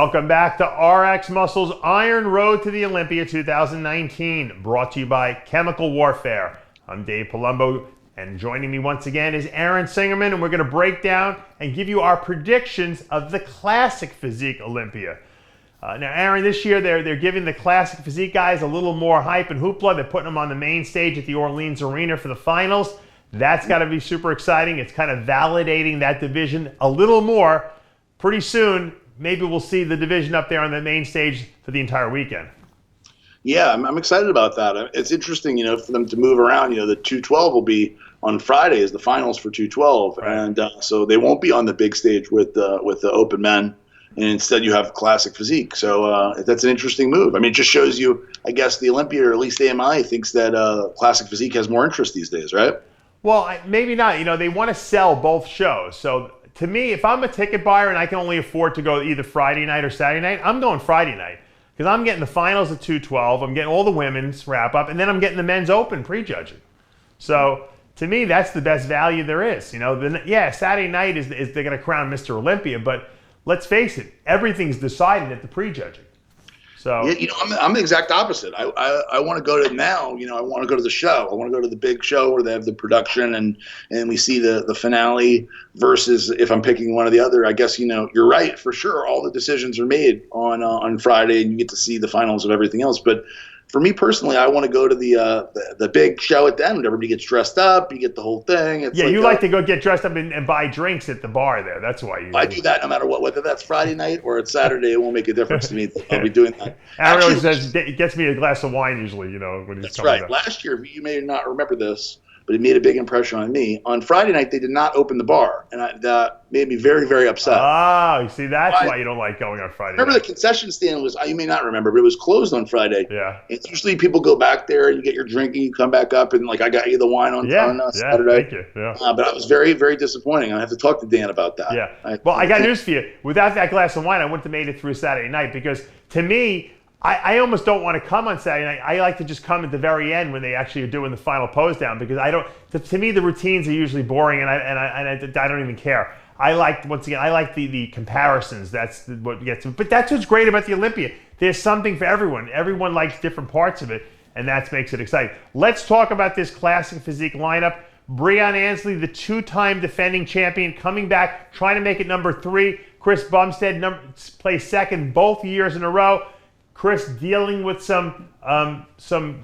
Welcome back to RX Muscle's Iron Road to the Olympia 2019, brought to you by Chemical Warfare. I'm Dave Palumbo, and joining me once again is Aaron Singerman, and we're going to break down and give you our predictions of the Classic Physique Olympia. Now, Aaron, this year they're giving the Classic Physique guys a little more hype and hoopla. They're putting them on the main stage at the Orleans Arena for the finals. That's got to be super exciting. It's kind of validating that division a little more. Pretty soon, maybe we'll see the division up there on the main stage for the entire weekend. Yeah, I'm excited about that. It's interesting, for them to move around. The 212 will be on Friday as the finals for 212, right. And so they won't be on the big stage with the open men, and instead you have Classic Physique. So that's an interesting move. I mean, it just shows you, I guess, the Olympia, or at least AMI, thinks that Classic Physique has more interest these days, right? Well, maybe not. They want to sell both shows, so. To me, if I'm a ticket buyer and I can only afford to go either Friday night or Saturday night, I'm going Friday night. Because I'm getting the finals at 212, I'm getting all the women's wrap-up, and then I'm getting the men's open prejudging. So, to me, that's the best value there is. Saturday night is they're going to crown Mr. Olympia, but let's face it, everything's decided at the prejudging. So yeah, I'm the exact opposite. I want to go to now. I want to go to the show. I want to go to the big show where they have the production and we see the finale. Versus if I'm picking one or the other, I guess you're right for sure. All the decisions are made on Friday, and you get to see the finals of everything else. But for me personally, I want to go to the big show at the end when everybody gets dressed up. You get the whole thing. It's you like to go get dressed up and buy drinks at the bar there. That's why you. I do that no matter what, whether that's Friday night or it's Saturday. It won't make a difference to me. I'll be doing that. Aaron always says it gets me a glass of wine usually. When he's that's right. Last year, you may not remember this, but it made a big impression on me. On Friday night, they did not open the bar, and that made me very, very upset. Oh, you see, that's why you don't like going on Friday night. The concession stand was, you may not remember, but it was closed on Friday. Yeah. It's usually people go back there, you get your drink, and you come back up, and I got you the wine on Saturday. Thank you. Yeah. But I was very, very disappointing. I have to talk to Dan about that. Yeah. I got news for you. Without that glass of wine, I wouldn't have made it through Saturday night because, to me, I almost don't want to come on Saturday night. I like to just come at the very end when they actually are doing the final pose down because I don't. To me, the routines are usually boring, and I don't even care. I like the comparisons. That's what gets me. But that's what's great about the Olympia. There's something for everyone. Everyone likes different parts of it, and that makes it exciting. Let's talk about this Classic Physique lineup. Breon Ansley, the two-time defending champion, coming back, trying to make it number 3. Chris Bumstead placed second both years in a row. Chris dealing with some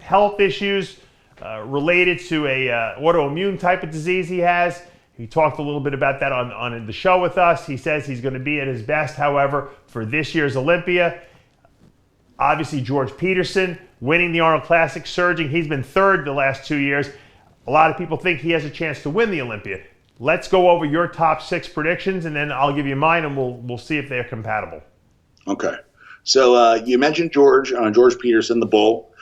health issues related to a autoimmune type of disease he has. He talked a little bit about that on the show with us. He says he's going to be at his best, however, for this year's Olympia. Obviously, George Peterson winning the Arnold Classic, surging. He's been third the last 2 years. A lot of people think he has a chance to win the Olympia. Let's go over your top 6 predictions, and then I'll give you mine, and we'll see if they're compatible. Okay. So you mentioned George Peterson, the bull,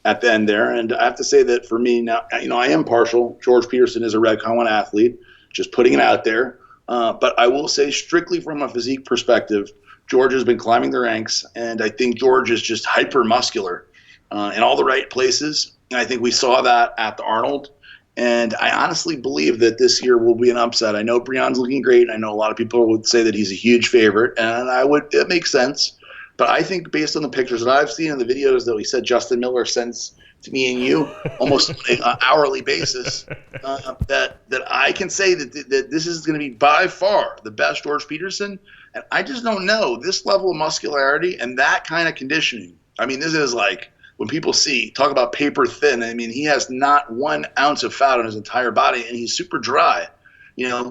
at the end there. And I have to say that for me now, I am partial. George Peterson is a Redcon 1 athlete, just putting it out there. But I will say strictly from a physique perspective, George has been climbing the ranks. And I think George is just hyper muscular in all the right places. And I think we saw that at the Arnold. And I honestly believe that this year will be an upset. I know Breon's looking great. I know a lot of people would say that he's a huge favorite. And it makes sense. But I think based on the pictures that I've seen and the videos that we said Justin Miller sends to me and you almost on an hourly basis, that I can say that this is going to be by far the best George Peterson. And I just don't know this level of muscularity and that kind of conditioning. I mean, this is like when people talk about paper thin. I mean, he has not 1 ounce of fat on his entire body, and he's super dry.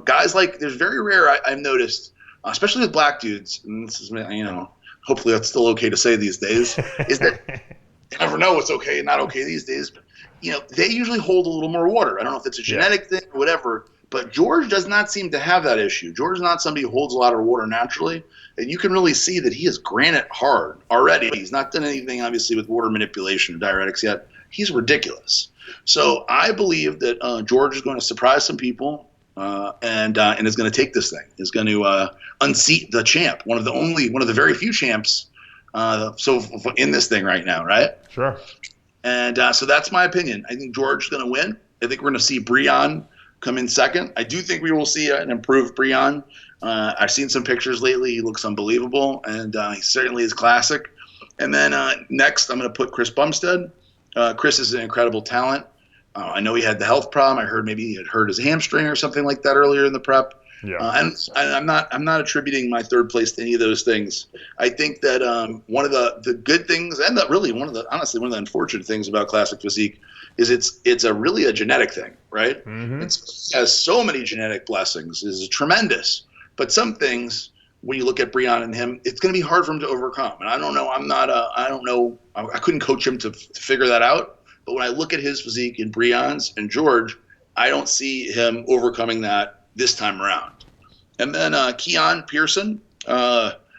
Guys there's very rare I've noticed, especially with black dudes, and this is hopefully that's still okay to say these days, is that you never know what's okay and not okay these days. But, they usually hold a little more water. I don't know if it's a genetic thing or whatever, but George does not seem to have that issue. George is not somebody who holds a lot of water naturally, and you can really see that he is granite hard already. He's not done anything, obviously, with water manipulation or diuretics yet. He's ridiculous. So I believe that George is going to surprise some people. And is going to take this thing. Is going to unseat the champ, one of the very few champs. In this thing right now, right? Sure. And so that's my opinion. I think George is going to win. I think we're going to see Breon come in second. I do think we will see an improved Breon. I've seen some pictures lately. He looks unbelievable, and he certainly is classic. And then next, I'm going to put Chris Bumstead. Chris is an incredible talent. I know he had the health problem. I heard maybe he had hurt his hamstring or something like that earlier in the prep. Yeah. And I'm not attributing my third place to any of those things. I think that one of the good things, and really honestly one of the unfortunate things about Classic Physique is it's really a genetic thing, right? Mm-hmm. It has so many genetic blessings. It's tremendous. But some things, when you look at Breon and him, it's going to be hard for him to overcome. And I don't know. I don't know. I couldn't coach him to figure that out. But when I look at his physique in Breon's and George, I don't see him overcoming that this time around. And then Keon Pearson,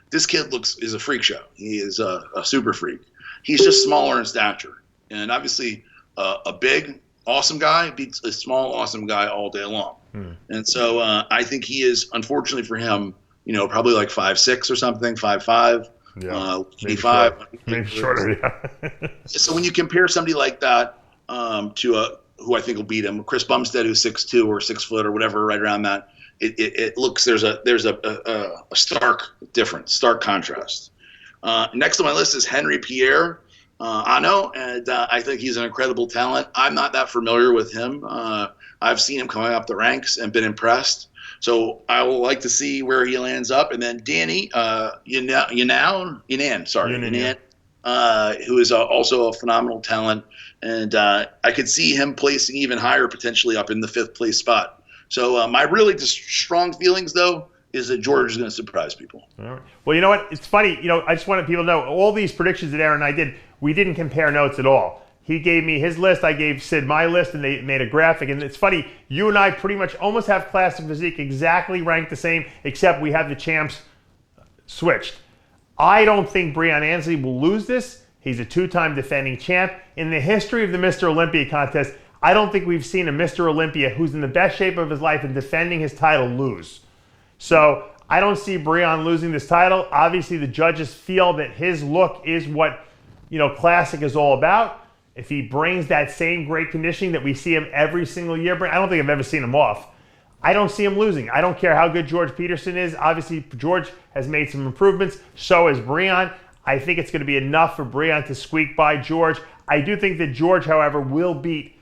this kid is a freak show. He is a super freak. He's just smaller in stature. And obviously a big, awesome guy beats a small, awesome guy all day long. And so I think he is, unfortunately for him, probably like 5'6" or something, 5'5". Yeah, 85. maybe shorter. Yeah. So when you compare somebody like that to who I think will beat him, Chris Bumstead, who's 6'2" or 6 foot or whatever, right around that, it looks there's a stark difference, stark contrast. Next on my list is Henry Pierre Ano, and I think he's an incredible talent. I'm not that familiar with him. I've seen him coming up the ranks and been impressed. So I will like to see where he lands up. And then Danny Yanan, who is also a phenomenal talent. And I could see him placing even higher, potentially up in the 5th place spot. So my really just strong feelings, though, is that George is going to surprise people. All right. Well, you know what? It's funny. I just wanted people to know all these predictions that Aaron and I did, we didn't compare notes at all. He gave me his list, I gave Sid my list, and they made a graphic. And it's funny, you and I pretty much almost have Classic Physique exactly ranked the same, except we have the champs switched. I don't think Breon Ansley will lose this. He's a 2-time defending champ. In the history of the Mr. Olympia contest, I don't think we've seen a Mr. Olympia who's in the best shape of his life and defending his title lose. So I don't see Breon losing this title. Obviously, the judges feel that his look is what Classic is all about. If he brings that same great conditioning that we see him every single year, I don't think I've ever seen him off. I don't see him losing. I don't care how good George Peterson is. Obviously, George has made some improvements. So has Breon. I think it's going to be enough for Breon to squeak by George. I do think that George, however, will beat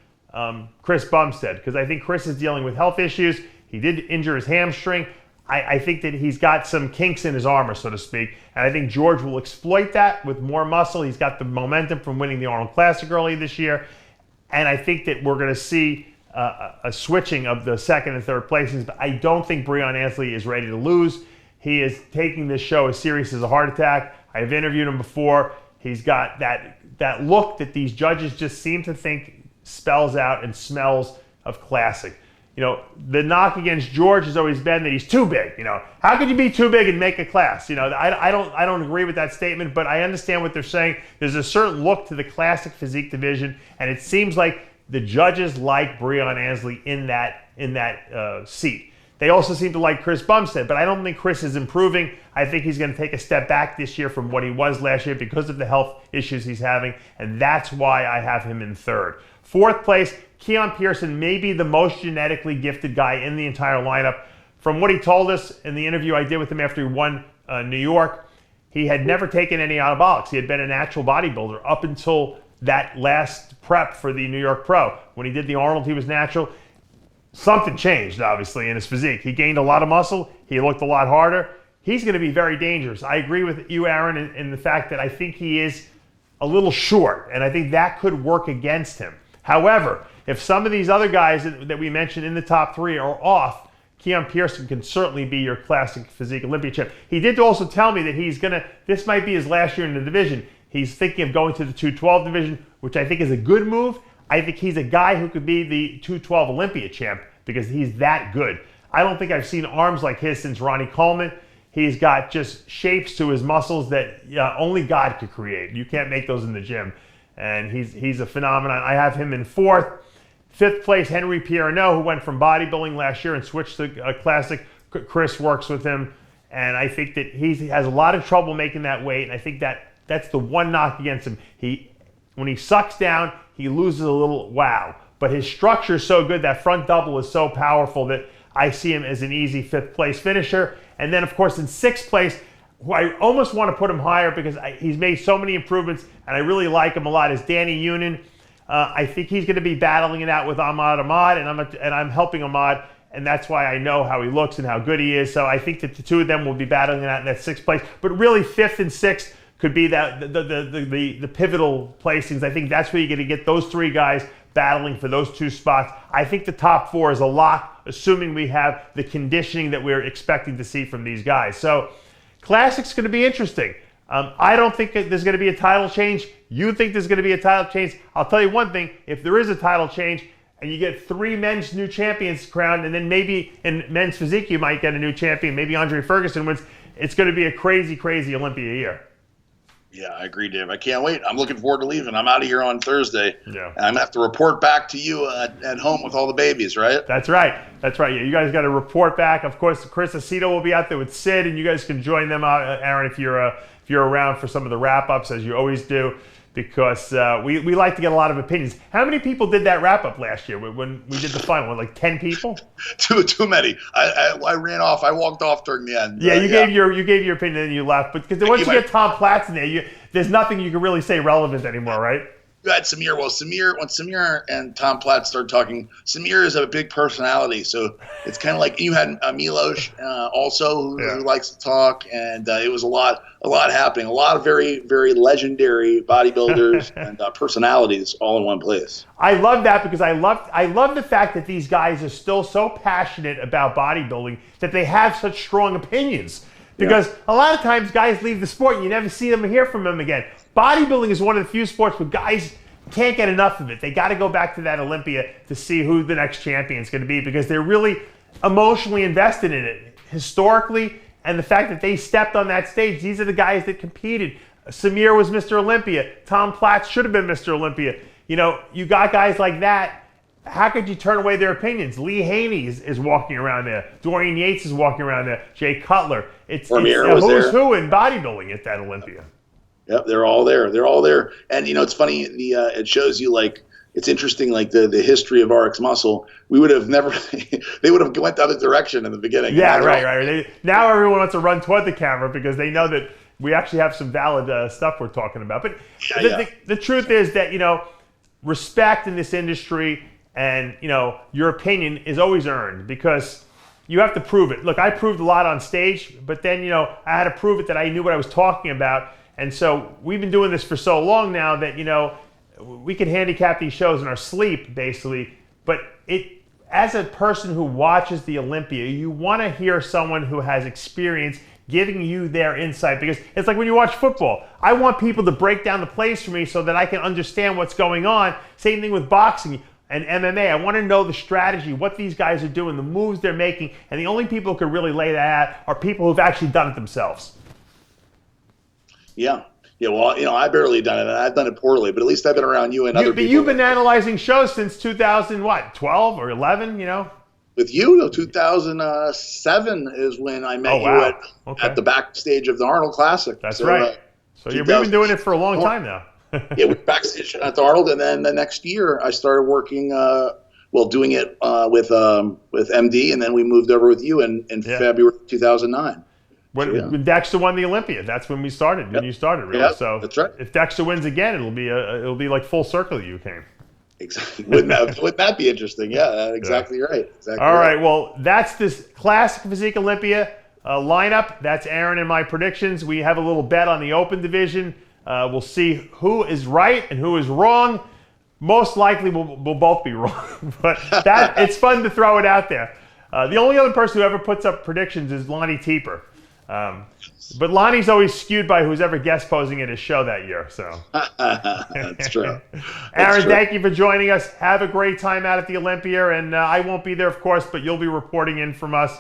Chris Bumstead because I think Chris is dealing with health issues. He did injure his hamstring. I think that he's got some kinks in his armor, so to speak, and I think George will exploit that with more muscle. He's got the momentum from winning the Arnold Classic early this year, and I think that we're going to see a switching of the 2nd and 3rd places, but I don't think Breon Ansley is ready to lose. He is taking this show as serious as a heart attack. I've interviewed him before. He's got that look that these judges just seem to think spells out and smells of Classic. The knock against George has always been that he's too big. How could you be too big and make a class? I don't agree with that statement, but I understand what they're saying. There's a certain look to the Classic Physique division, and it seems like the judges like Breon Ansley in that seat. They also seem to like Chris Bumstead, but I don't think Chris is improving. I think he's going to take a step back this year from what he was last year because of the health issues he's having, and that's why I have him in 3rd. 4th place, Keon Pearson may be the most genetically gifted guy in the entire lineup. From what he told us in the interview I did with him after he won New York, he had never taken any anabolics. He had been a natural bodybuilder up until that last prep for the New York Pro. When he did the Arnold, he was natural. Something changed, obviously, in his physique. He gained a lot of muscle. He looked a lot harder. He's going to be very dangerous. I agree with you, Aaron, in the fact that I think he is a little short, and I think that could work against him. However, if some of these other guys that we mentioned in the top 3 are off, Keon Pearson can certainly be your Classic Physique Olympia champ. He did also tell me that this might be his last year in the division. He's thinking of going to the 212 division, which I think is a good move. I think he's a guy who could be the 212 Olympia champ because he's that good. I don't think I've seen arms like his since Ronnie Coleman. He's got just shapes to his muscles that only God could create. You can't make those in the gym. And he's a phenomenon. I have him in 4th. 5th place, Henry Pierre, who went from bodybuilding last year and switched to Classic. Chris works with him, and I think that he has a lot of trouble making that weight, and I think that's the one knock against him. When he sucks down, he loses a little wow. But his structure is so good, that front double is so powerful that I see him as an easy 5th place finisher. And then, of course, in sixth place, who I almost want to put him higher because he's made so many improvements, and I really like him a lot, is Danny Yunin. I think he's going to be battling it out with Ahmad, and I'm helping Ahmad, and that's why I know how he looks and how good he is. So I think that the two of them will be battling it out in that sixth place. But really, fifth and sixth could be that the pivotal placings. I think that's where you're going to get those three guys battling for those two spots. I think the top four is a lock, assuming we have the conditioning that we're expecting to see from these guys. So Classic's going to be interesting. I don't think there's going to be a title change. You think there's going to be a title change. I'll tell you one thing. If there is a title change and you get 3 men's new champions crowned, and then maybe in men's physique you might get a new champion, maybe Andre Ferguson wins, it's going to be a crazy, crazy Olympia year. Yeah, I agree, Dave. I can't wait. I'm looking forward to leaving. I'm out of here on Thursday. Yeah. And I'm going to have to report back to you at home with all the babies, right? That's right. That's right. Yeah, you guys got to report back. Of course, Chris Aceto will be out there with Sid, and you guys can join them out, Aaron, if you're around for some of the wrap-ups, as you always do, because we like to get a lot of opinions. How many people did that wrap-up last year when we did the final? Like 10 people? Too many. I ran off. I walked off during the end. Yeah, you gave your opinion and you left. But because once you get Tom Platz in there, there's nothing you can really say relevant anymore, right? You had Samir. Well, when Samir and Tom Platz started talking, Samir is a big personality. So it's kind of like you had Milos also who likes to talk. And it was a lot happening. A lot of very, very legendary bodybuilders and personalities all in one place. I love that because I love the fact that these guys are still so passionate about bodybuilding that they have such strong opinions. Because a lot of times guys leave the sport and you never see them or hear from them again. Bodybuilding is one of the few sports where guys can't get enough of it. They got to go back to that Olympia to see who the next champion is going to be because they're really emotionally invested in it. Historically, and the fact that they stepped on that stage, these are the guys that competed. Samir was Mr. Olympia. Tom Platz should have been Mr. Olympia. You know, you got guys like that. How could you turn away their opinions? Lee Haney is walking around there. Dorian Yates is walking around there. Jay Cutler. It's who's who in bodybuilding at that Olympia. Yep, they're all there. They're all there. And, you know, it's funny. It shows you, like, it's interesting, like, the history of RX Muscle. We would have never – they would have went the other direction in the beginning. Yeah, right. Now everyone wants to run toward the camera because they know that we actually have some valid stuff we're talking about. But the truth is that, you know, respect in this industry – and, you know, your opinion is always earned because you have to prove it. Look, I proved a lot on stage, but then, you know, I had to prove it that I knew what I was talking about. And so we've been doing this for so long now that, you know, we can handicap these shows in our sleep, basically. But as a person who watches the Olympia, you want to hear someone who has experience giving you their insight because it's like when you watch football. I want people to break down the plays for me so that I can understand what's going on. Same thing with boxing and MMA. I want to know the strategy, what these guys are doing, the moves they're making, and the only people who can really lay that out are people who've actually done it themselves. Yeah, well, you know, I barely done it, and I've done it poorly, but at least I've been around you and other people. But you've been analyzing shows since 2012 or 11, you know? With you, 2007 is when I met you at the backstage of the Arnold Classic. That's right. So we've been doing it for a long time now. Yeah, we're backstage at the Arnold, and then the next year I started working, doing it with MD, and then we moved over with you in February 2009. When Dexter won the Olympia, that's when we started. When you started, really. Yep, so that's right. If Dexter wins again, it'll be like full circle. You came. Exactly. Wouldn't that be interesting? Yeah, exactly right. Exactly. All right. Well, that's this Classic Physique Olympia lineup. That's Aaron and my predictions. We have a little bet on the open division. We'll see who is right and who is wrong. Most likely we'll both be wrong, but it's fun to throw it out there. The only other person who ever puts up predictions is Lonnie Teeper. But Lonnie's always skewed by who's ever guest posing at his show that year. So that's true. Aaron, thank you for joining us. Have a great time out at the Olympia, and I won't be there, of course, but you'll be reporting in from us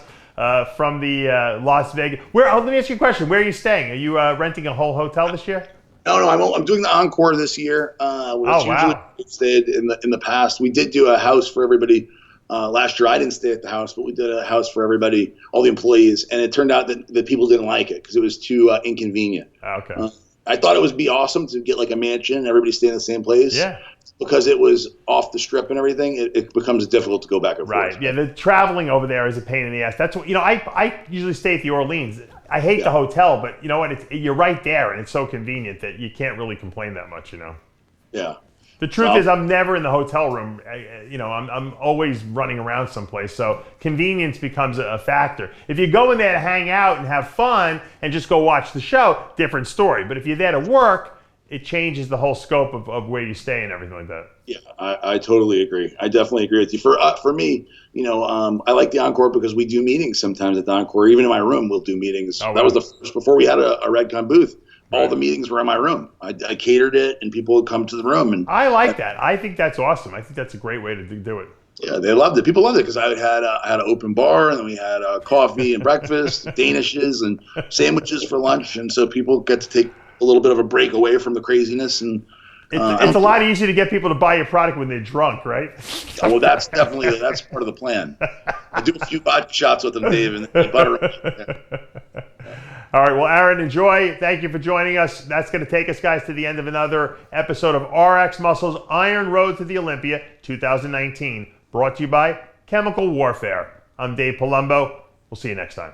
from the Las Vegas. Let me ask you a question. Where are you staying? Are you renting a whole hotel this year? No, I'm doing the Encore this year. Usually stayed in the past. We did do a house for everybody last year. I didn't stay at the house, but we did a house for everybody, all the employees, and it turned out that people didn't like it because it was too inconvenient. Okay. I thought it would be awesome to get like a mansion and everybody stay in the same place. Yeah. Because it was off the strip and everything, it becomes difficult to go back and forth. Right. Yeah. The traveling over there is a pain in the ass. That's what, I usually stay at the Orleans. I hate the hotel, but you know what? You're right there, and it's so convenient that you can't really complain that much. Yeah. The truth is, I'm never in the hotel room. I'm always running around someplace. So convenience becomes a factor. If you go in there to hang out and have fun and just go watch the show, different story. But if you're there to work, it changes the whole scope of where you stay and everything like that. Yeah, I totally agree. I definitely agree with you. For me, I like the Encore because we do meetings sometimes at the Encore. Even in my room, we'll do meetings. Oh, wow. That was the first, before we had a Redcon booth. All the meetings were in my roon. I catered it, and people would come to the room. And I like that. I think that's awesome. I think that's a great way to do it. Yeah, they loved it. People loved it because I had an open bar, and then we had coffee and breakfast, Danishes, and sandwiches for lunch. And so people get to take a little bit of a break away from the craziness. And it's a lot easier to get people to buy your product when they're drunk, right? Well, that's part of the plan. I do a few vodka shots with them, Dave, and they butter them. Yeah. All right, well, Aaron, enjoy. Thank you for joining us. That's going to take us, guys, to the end of another episode of RX Muscle's Iron Road to the Olympia 2019, brought to you by Chemical Warfare. I'm Dave Palumbo. We'll see you next time.